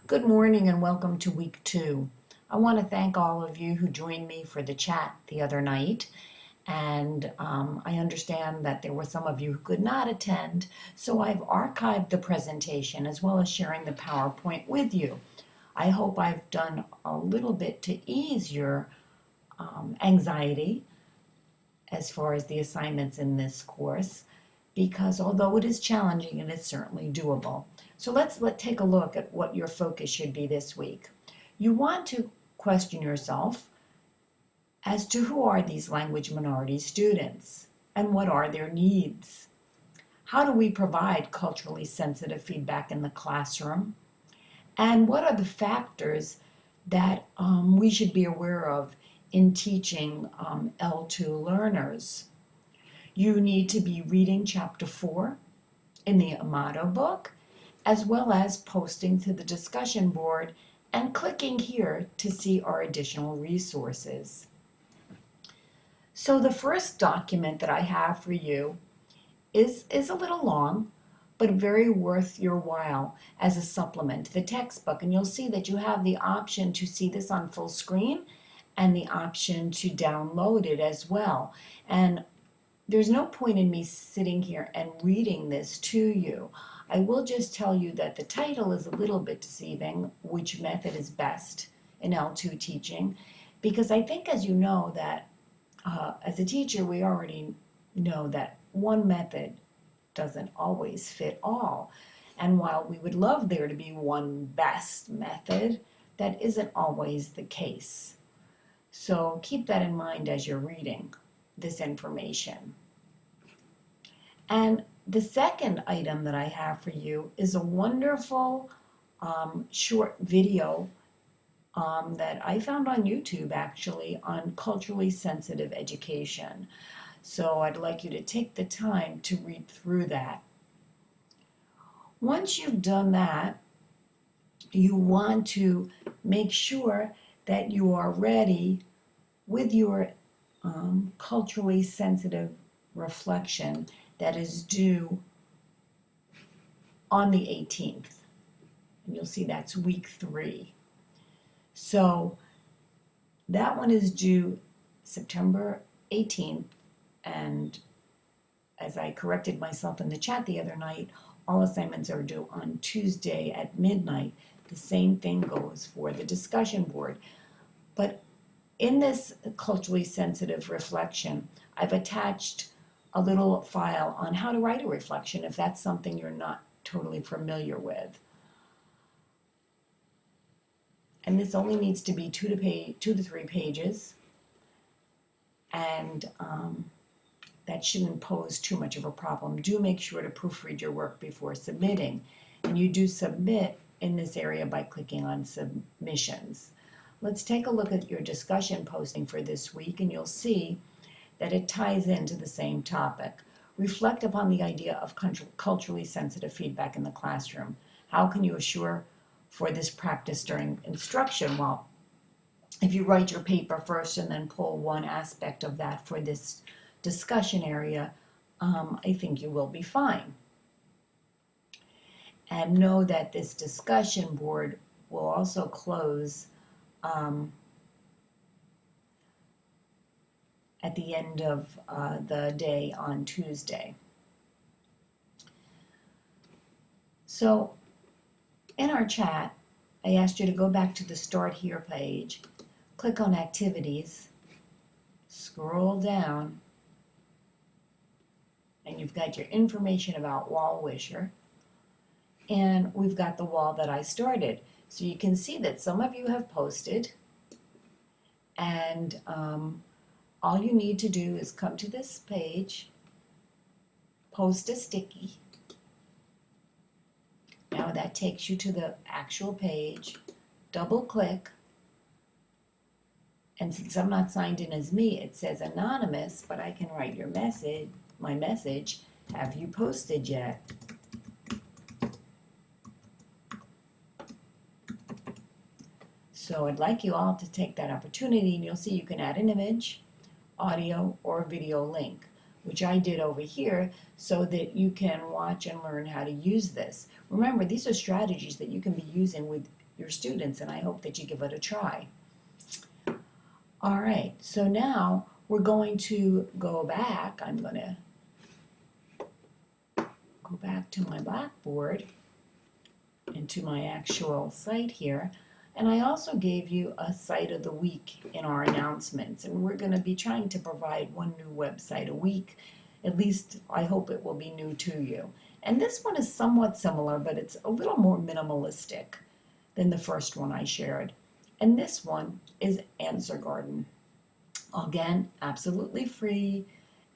Good morning and welcome to week 2. I want to thank all of you who joined me for the chat the other night. And I understand that there were some of you who could not attend, so I've archived the presentation as well as sharing the PowerPoint with you. I hope I've done a little bit to ease your anxiety as far as the assignments in this course, because although it is challenging, it is certainly doable. So let's take a look at what your focus should be this week. You want to question yourself as to who are these language minority students and what are their needs. How do we provide culturally sensitive feedback in the classroom? And what are the factors that we should be aware of in teaching L2 learners? You need to be reading chapter 4 in the Amato book, as well as posting to the discussion board and clicking here to see our additional resources. So the first document that I have for you is a little long, but very worth your while as a supplement to the textbook. And you'll see that you have the option to see this on full screen and the option to download it as well. And there's no point in me sitting here and reading this to you. I will just tell you that the title is a little bit deceiving, which method is best in L2 teaching, because I think, as you know, that as a teacher, we already know that one method doesn't always fit all. And while we would love there to be one best method, that isn't always the case. So keep that in mind as you're reading this information. And the second item that I have for you is a wonderful short video that I found on YouTube, actually, on culturally sensitive education. So I'd like you to take the time to read through that. Once you've done that, you want to make sure that you are ready with your culturally sensitive reflection that is due on the 18th. And you'll see that's week 3. So that one is due September 18th, and as I corrected myself in the chat the other night, all assignments are due on Tuesday at midnight. The same thing goes for the discussion board. But in this culturally sensitive reflection, I've attached a little file on how to write a reflection if that's something you're not totally familiar with. And this only needs to be 2 to 3 pages, and that shouldn't pose too much of a problem. Do make sure to proofread your work before submitting, and you do submit in this area by clicking on submissions. Let's take a look at your discussion posting for this week, and you'll see that it ties into the same topic. Reflect upon the idea of culturally sensitive feedback in the classroom. How can you assure for this practice during instruction? Well, if you write your paper first and then pull one aspect of that for this discussion area, I think you will be fine. And know that this discussion board will also close at the end of the day on Tuesday. So in our chat, I asked you to go back to the Start Here page, click on Activities, scroll down, and you've got your information about Wall Wisher, and we've got the wall that I started. So you can see that some of you have posted, and all you need to do is come to this page, post a sticky. Now that takes you to the actual page. Double click, and since I'm not signed in as me, it says anonymous, but I can write your message, my message, have you posted yet? So I'd like you all to take that opportunity, and you'll see you can add an image, audio, or video link, which I did over here so that you can watch and learn how to use this. Remember, these are strategies that you can be using with your students, and I hope that you give it a try. All right, so now we're going to go back. I'm going to go back to my Blackboard and to my actual site here. And I also gave you a site of the week in our announcements, and we're going to be trying to provide one new website a week. At least I hope it will be new to you. And this one is somewhat similar, but it's a little more minimalistic than the first one I shared. And this one is Answer Garden. Again, absolutely free,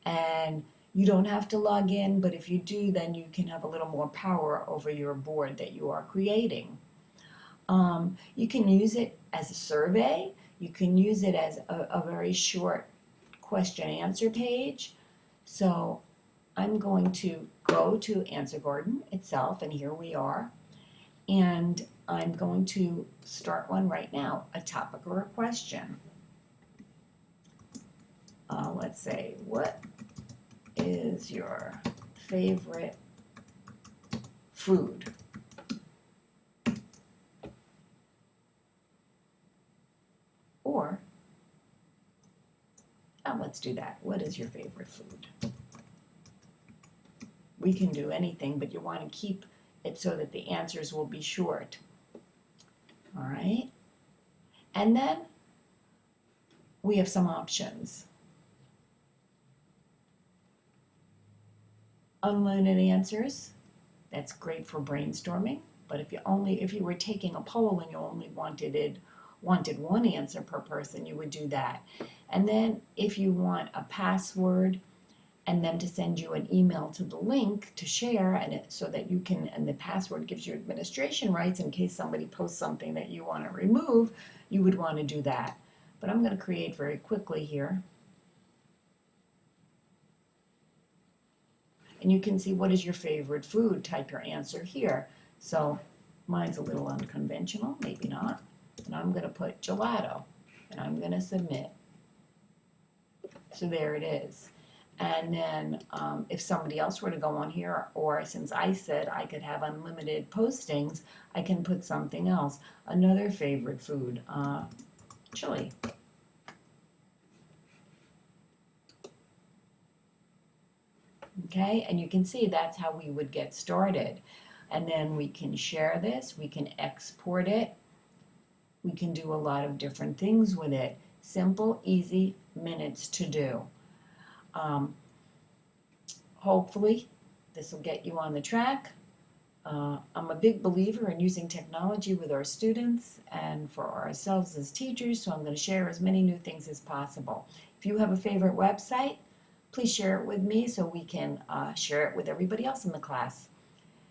and you don't have to log in, but if you do, then you can have a little more power over your board that you are creating. You can use it as a survey. You can use it as a very short question answer page. So I'm going to go to Answer Garden itself, and here we are. And I'm going to start one right now, a topic or a question. Let's say, what is your favorite food? Or, let's do that. What is your favorite food? We can do anything, but you want to keep it so that the answers will be short. All right? And then we have some options. Unlimited answers, that's great for brainstorming, but if you were taking a poll and you only wanted one answer per person, you would do that. And then if you want a password and them to send you an email to the link to share, so that you can, and the password gives you administration rights in case somebody posts something that you want to remove, you would want to do that. But I'm going to create very quickly here. And you can see, what is your favorite food? Type your answer here. So mine's a little unconventional, maybe not. And I'm going to put gelato, and I'm going to submit. So there it is. And then if somebody else were to go on here, or since I said I could have unlimited postings, I can put something else. Another favorite food, chili. Okay, and you can see that's how we would get started. And then we can share this, we can export it, we can do a lot of different things with it. Simple, easy, minutes to do. Hopefully this will get you on the track. I'm a big believer in using technology with our students and for ourselves as teachers, so I'm going to share as many new things as possible. If you have a favorite website, please share it with me so we can share it with everybody else in the class.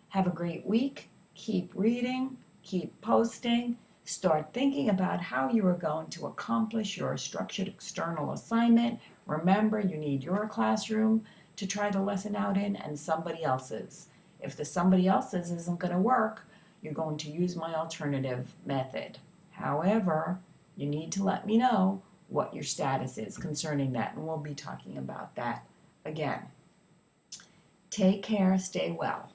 Have a great week. Keep reading, keep posting, start thinking about how you are going to accomplish your structured external assignment. Remember, you need your classroom to try the lesson out in and somebody else's. If the somebody else's isn't going to work, you're going to use my alternative method. However, you need to let me know what your status is concerning that, and we'll be talking about that again. Take care, stay well.